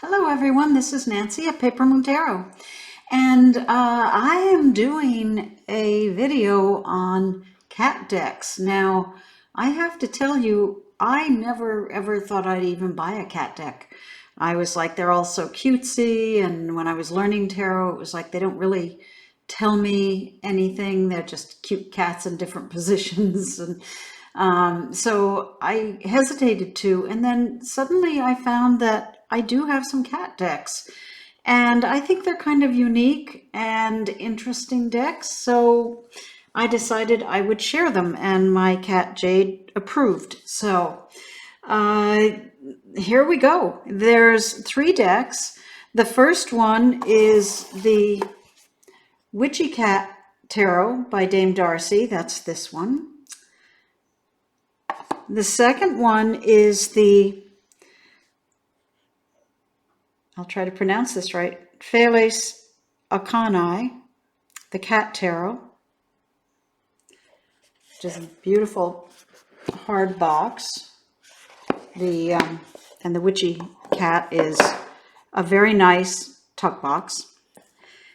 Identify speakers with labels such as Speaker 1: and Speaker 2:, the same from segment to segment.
Speaker 1: Hello everyone, this is Nancy at Paper Moon Tarot, and I am doing a video on cat decks. Now, I have to tell you, I never ever thought I'd even buy a cat deck. I was like, they're all so cutesy, and when I was learning tarot, it was like they don't really tell me anything. They're just cute cats in different positions, and so I hesitated to, and then suddenly I found that I do have some cat decks, and I think they're kind of unique and interesting decks. So I decided I would share them, and my cat Jade approved. So uh, here we go. There's 3 decks. The first one is the Witchy Cat Tarot by Dame Darcy. That's this one. The second one is the, I'll try to pronounce this right, Felis Arcani, the Cat Tarot, which is a beautiful hard box. And the Witchy Cat is a very nice tuck box.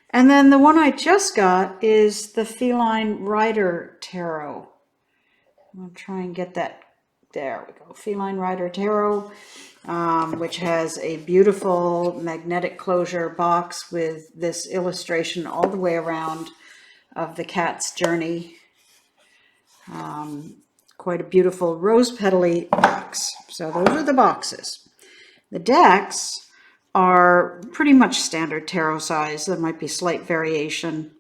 Speaker 1: And then the one I just got is the Feline Rider Tarot. I'll try and get that. There we go. Feline Rider Tarot, which has a beautiful magnetic closure box with this illustration all the way around of the cat's journey. Quite a beautiful rose petally box. So those are the boxes. The decks are pretty much standard tarot size. There might be slight variation.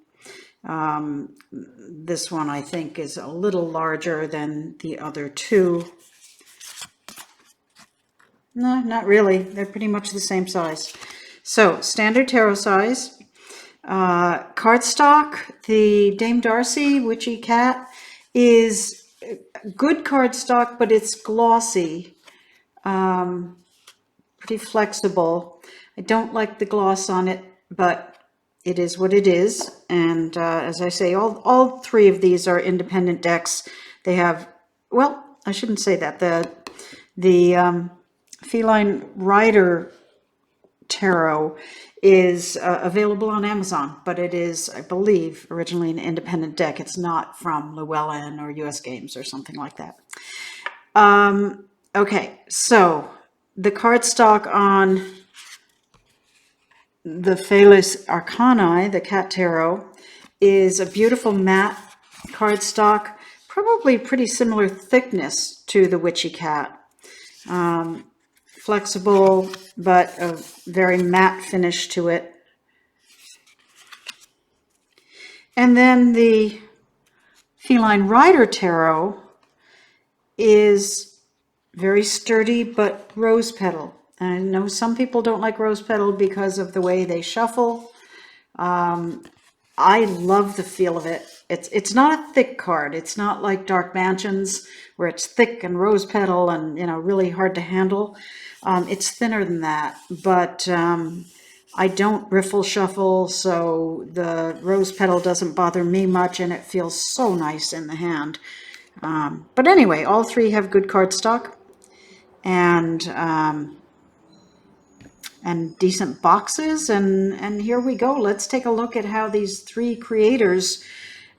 Speaker 1: This one I think is a little larger than the other 2. No, not really. They're pretty much the same size. So standard tarot size. Cardstock, the Dame Darcy Witchy Cat is good cardstock, but it's glossy, pretty flexible. I don't like the gloss on it, but it is what it is. And as I say, all 3 of these are independent decks. They have, well, I shouldn't say that. The Feline Rider Tarot is available on Amazon, but it is, I believe, originally an independent deck. It's not from Llewellyn or US Games or something like that. Okay, so the cardstock on the Felis Arcani, the Cat Tarot, is a beautiful matte cardstock, probably pretty similar thickness to the Witchy Cat. Flexible, but a very matte finish to it. And then the Feline Rider Tarot is very sturdy, but rose petal. And I know some people don't like rose petal because of the way they shuffle. I love the feel of it. It's not a thick card. It's not like Dark Mansions where it's thick and rose petal and, you know, really hard to handle. It's thinner than that, but I don't riffle shuffle, so the rose petal doesn't bother me much, and it feels so nice in the hand. But anyway, all 3 have good cardstock and decent boxes, and here we go. Let's take a look at how these 3 creators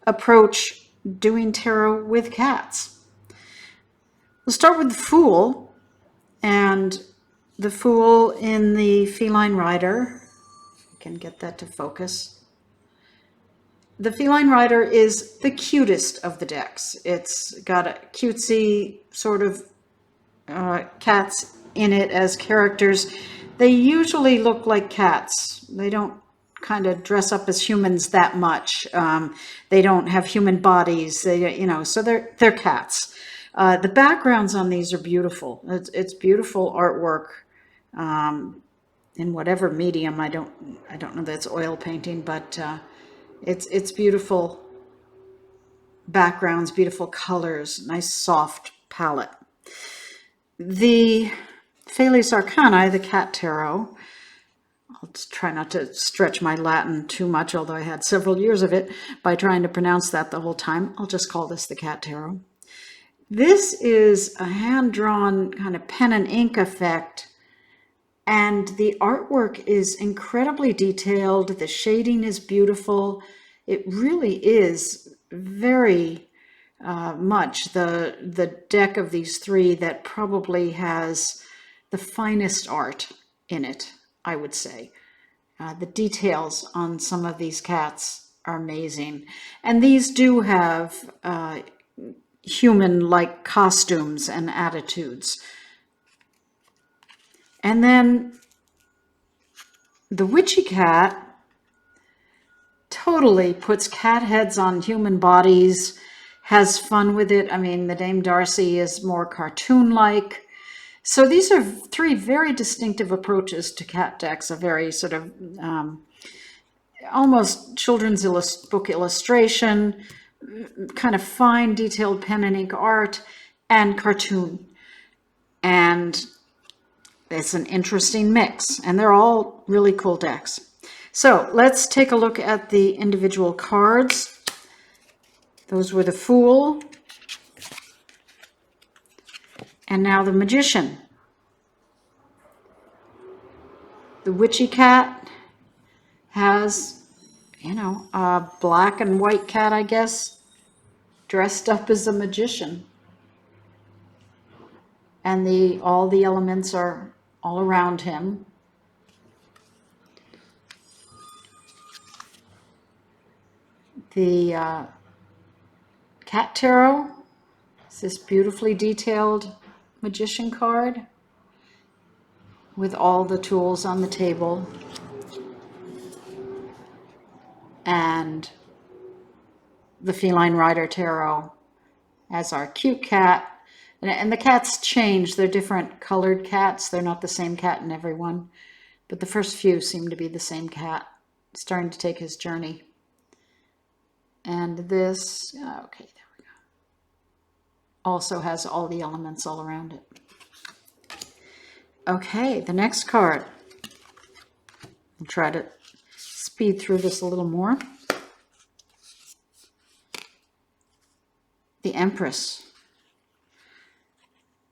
Speaker 1: approach doing tarot with cats. We'll start with the Fool, and the Fool in the Feline Rider. If I can get that to focus. The Feline Rider is the cutest of the decks. It's got a cutesy sort of cats in it as characters. They usually look like cats. They don't kind of dress up as humans that much. They don't have human bodies. They, you know, so they're cats. The backgrounds on these are beautiful. It's beautiful artwork in whatever medium. I don't know that it's oil painting, but it's beautiful backgrounds, beautiful colors, nice soft palette. The Felis Arcani, the Cat Tarot, I'll try not to stretch my Latin too much, although I had several years of it by trying to pronounce that the whole time. I'll just call this the Cat Tarot. This is a hand-drawn kind of pen and ink effect And the artwork is incredibly detailed. The shading is beautiful. It really is very much the deck of these three that probably has the finest art in it, I would say. The details on some of these cats are amazing. And these do have human-like costumes and attitudes. And then the Witchy Cat totally puts cat heads on human bodies, has fun with it. I mean, the Dame Darcy is more cartoon-like. So these are three very distinctive approaches to cat decks, a very sort of almost children's book illustration, kind of fine detailed pen and ink art, and cartoon. And it's an interesting mix, and they're all really cool decks. So let's take a look at the individual cards. Those were the Fool, and now the Magician. The Witchy Cat has, you know, a black and white cat, I guess, dressed up as a magician. And all the elements are all around him. The Cat Tarot is this beautifully detailed magician card with all the tools on the table. And the Feline Rider Tarot as our cute cat. And the cats change. They're different colored cats. They're not the same cat in every one. But the first few seem to be the same cat, starting to take his journey. And this, okay, there we go. Also has all the elements all around it. Okay, the next card. I'll try to speed through this a little more. The Empress.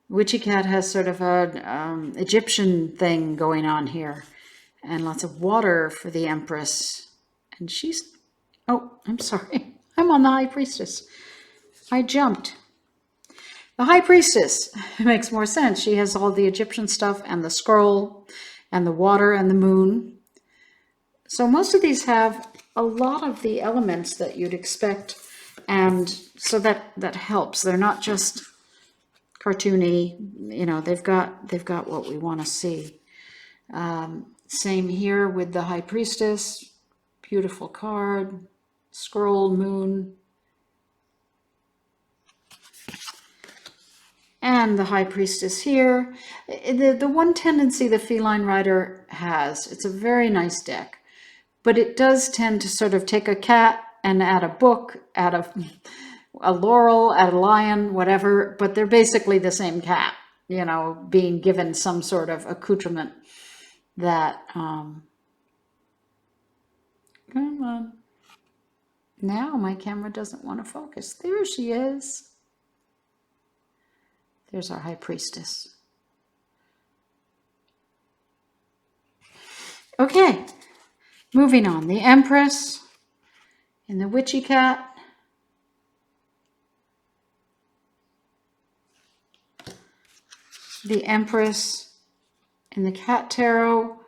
Speaker 1: Witchy Cat has sort of an Egyptian thing going on here, and lots of water for the Empress. And she's, oh, I'm sorry. I'm on the High Priestess. I jumped. The High Priestess makes more sense. She has all the Egyptian stuff and the scroll and the water and the moon. So most of these have a lot of the elements that you'd expect, and so that helps. They're not just cartoony, you know, they've got what we want to see. Same here with the High Priestess. Beautiful card. Scroll, moon. And the High Priestess here. The one tendency the Feline Rider has, it's a very nice deck, but it does tend to sort of take a cat and add a book, add a laurel, add a lion, whatever, but they're basically the same cat, you know, being given some sort of accoutrement that, come on. Now my camera doesn't want to focus. There she is. There's our High Priestess. Okay, moving on. The Empress and the Witchy Cat. The Empress and the Cat Tarot.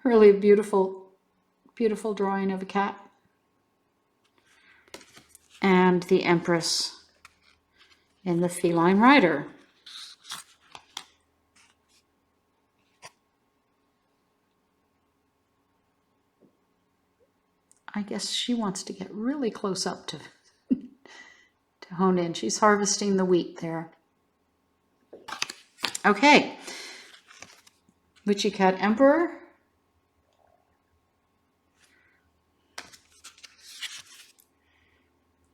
Speaker 1: Really beautiful, beautiful drawing of a cat. And the Empress and the Feline Rider. I guess she wants to get really close up to hone in. She's harvesting the wheat there. Okay. Witchy Cat Emperor.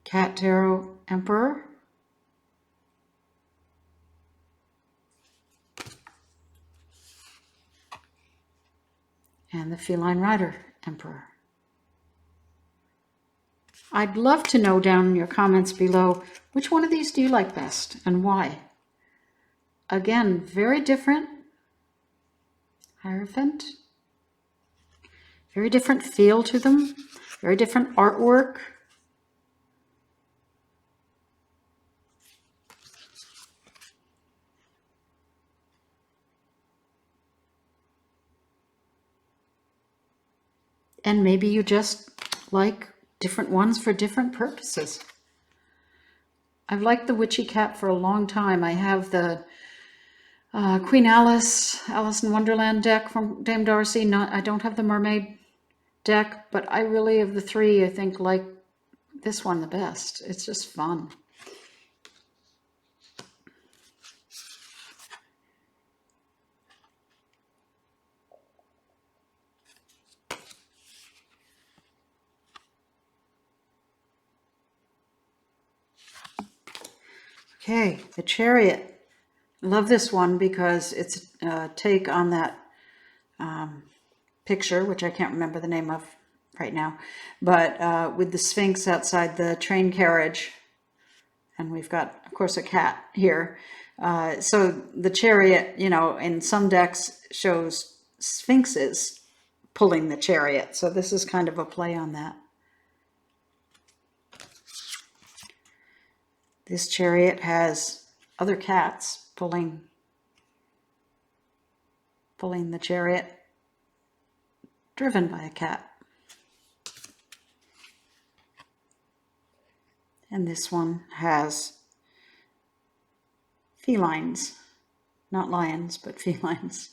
Speaker 1: Cat Tarot Emperor. And the Feline Rider Emperor. I'd love to know down in your comments below, which one of these do you like best and why? Again, very different. Hierophant. Very different feel to them. Very different artwork. And maybe you just like different ones for different purposes. I've liked the Witchy Cat for a long time. I have the Queen Alice, Alice in Wonderland deck from Dame Darcy. I don't have the Mermaid deck, but I really, of the three, I think like this one the best. It's just fun. Okay, the Chariot. I love this one because it's a take on that picture, which I can't remember the name of right now, but with the Sphinx outside the train carriage. And we've got, of course, a cat here. So the Chariot, you know, in some decks shows sphinxes pulling the chariot. So this is kind of a play on that. This chariot has other cats pulling the chariot, driven by a cat. And this one has felines, not lions, but felines.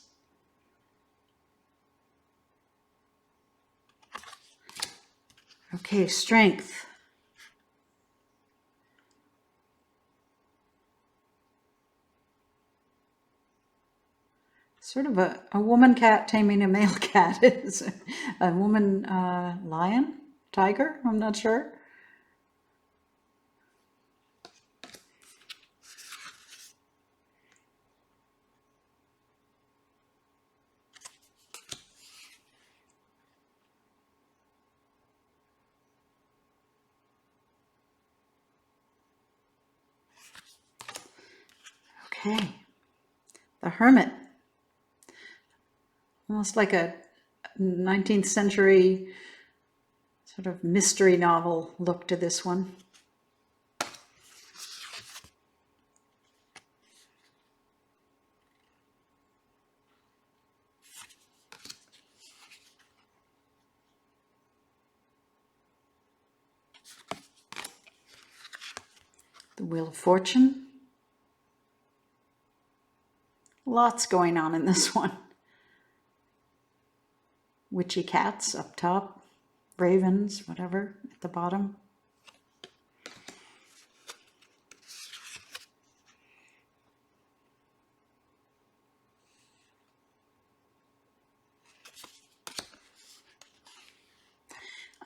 Speaker 1: Okay, strength. Sort of a woman cat taming a male cat. Is a woman lion, tiger, I'm not sure. Okay, the Hermit. Almost like a 19th century sort of mystery novel look to this one. The Wheel of Fortune. Lots going on in this one. Witchy cats up top, ravens, whatever, at the bottom.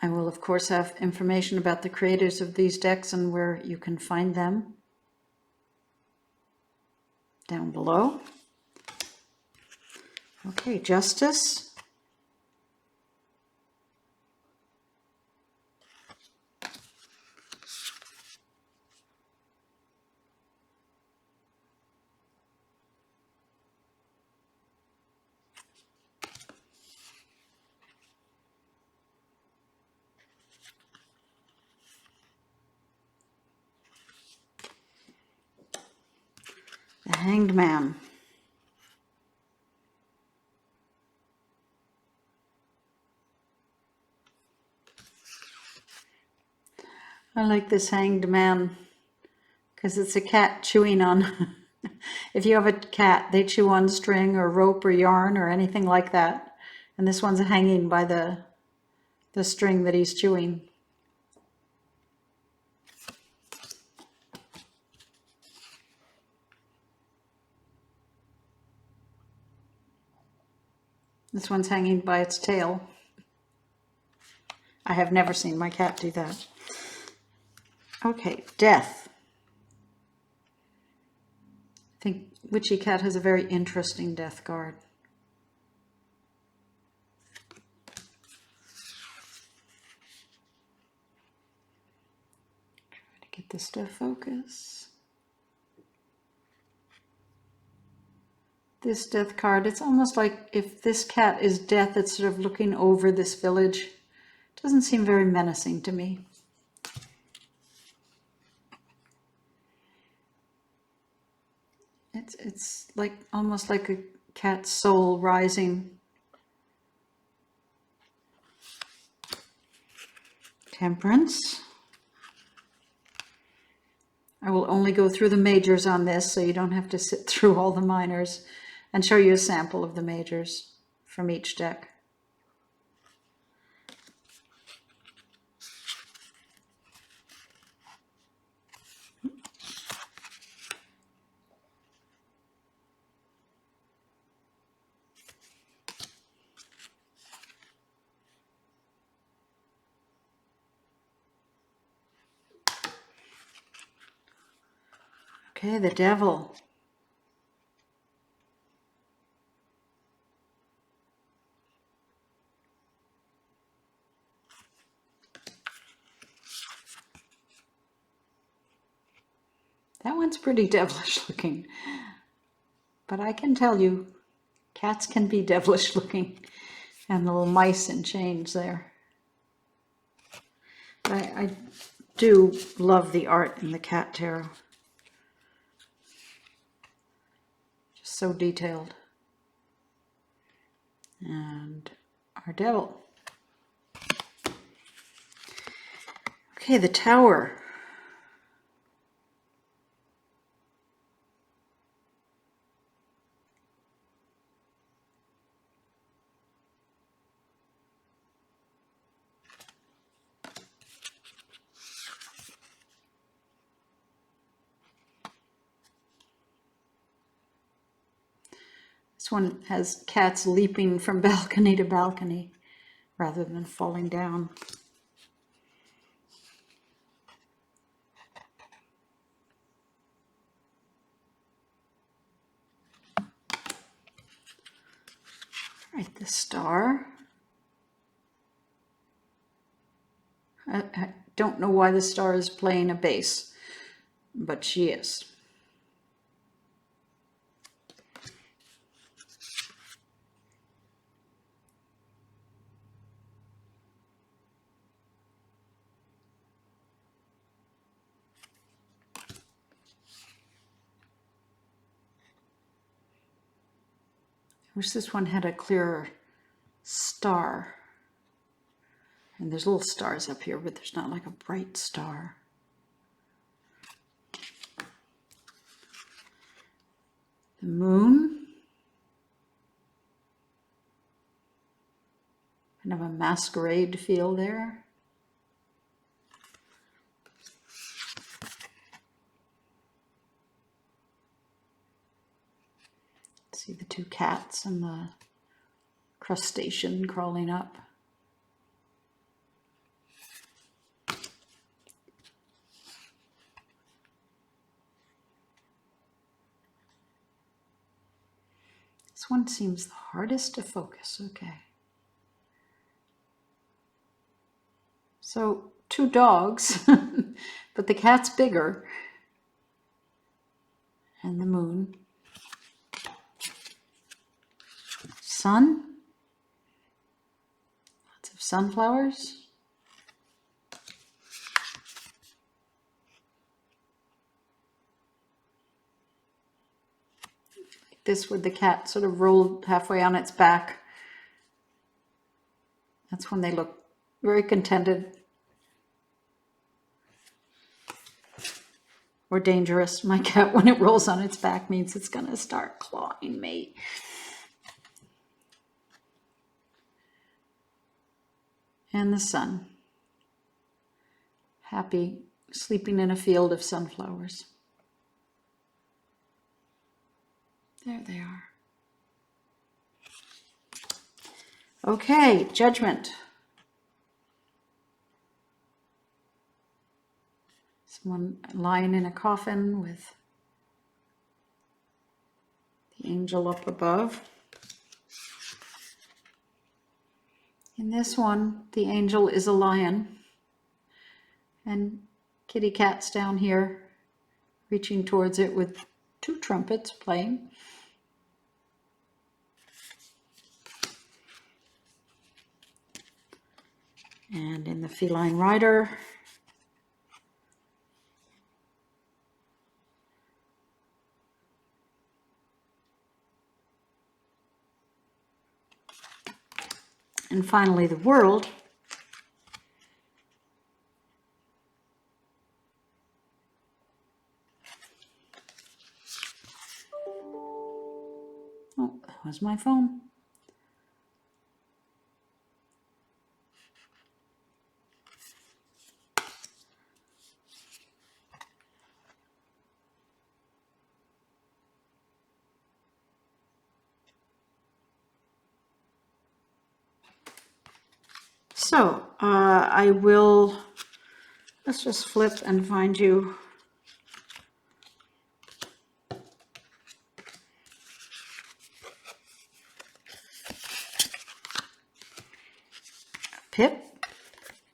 Speaker 1: I will, of course, have information about the creators of these decks and where you can find them down below. Okay, Justice. The Hanged Man. I like this Hanged Man because it's a cat chewing on. If you have a cat, they chew on string or rope or yarn or anything like that. And this one's hanging by the string that he's chewing. This one's hanging by its tail. I have never seen my cat do that. Okay, Death. I think Witchy Cat has a very interesting death card. Try to get this to focus. this death card. It's almost like if this cat is death, it's sort of looking over this village. Doesn't seem very menacing to me. It's like almost like a cat's soul rising. Temperance. I will only go through the majors on this, so you don't have to sit through all the minors, and show you a sample of the majors from each deck. Okay, the Devil. That one's pretty devilish looking. But I can tell you, cats can be devilish looking. And the little mice in chains there. I do love the art in the cat tarot. Just so detailed. And our Devil. Okay, the Tower. This one has cats leaping from balcony to balcony rather than falling down. All right, the Star. I don't know why the Star is playing a bass, but she is. I wish this one had a clearer star. And there's little stars up here, but there's not like a bright star. The Moon. Kind of a masquerade feel there. See the two cats and the crustacean crawling up. This one seems the hardest to focus. Okay. So two dogs, but the cat's bigger. And the Moon. Sun. Lots of sunflowers. Like this with the cat sort of rolled halfway on its back. That's when they look very contented. Or dangerous. My cat, when it rolls on its back, means it's going to start clawing me. And the Sun. Happy, sleeping in a field of sunflowers. There they are. Okay, Judgment. Someone lying in a coffin with the angel up above. In this one, the angel is a lion, and kitty cat's down here reaching towards it with two trumpets playing. And in the Feline Rider, and finally the World. Oh, that was my phone. So I will, let's just flip and find you pip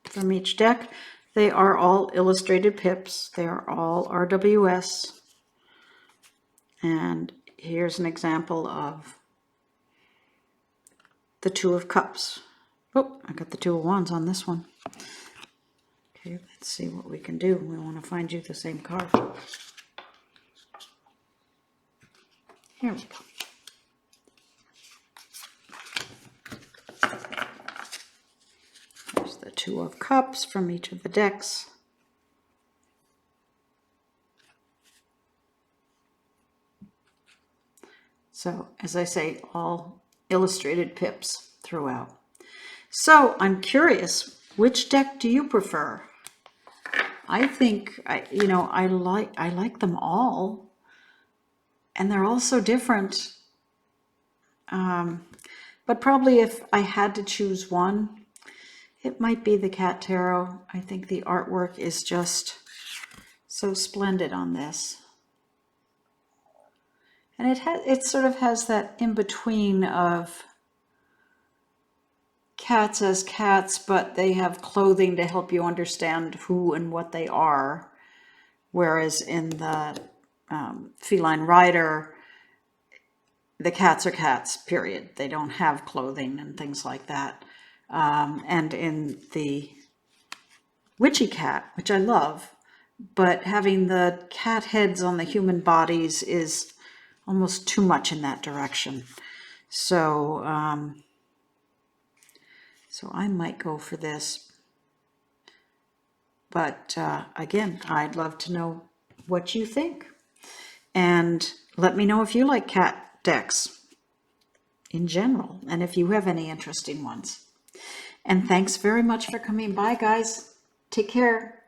Speaker 1: from each deck. They are all illustrated pips. They are all RWS. And here's an example of the Two of Cups. Oh, I got the Two of Wands on this one. Okay, let's see what we can do. We want to find you the same card. Here we go. There's the Two of Cups from each of the decks. So, as I say, all illustrated pips throughout. So, I'm curious, which deck do you prefer? I think, I like them all. And they're all so different. But probably if I had to choose one, it might be the Cat Tarot. I think the artwork is just so splendid on this. And it sort of has that in-between of cats as cats, but they have clothing to help you understand who and what they are. Whereas in the Feline Rider, the cats are cats, period. They don't have clothing and things like that. And in the Witchy Cat, which I love, but having the cat heads on the human bodies is almost too much in that direction. So, so I might go for this. But again, I'd love to know what you think. And let me know if you like cat decks in general, and if you have any interesting ones. And thanks very much for coming by, guys. Take care.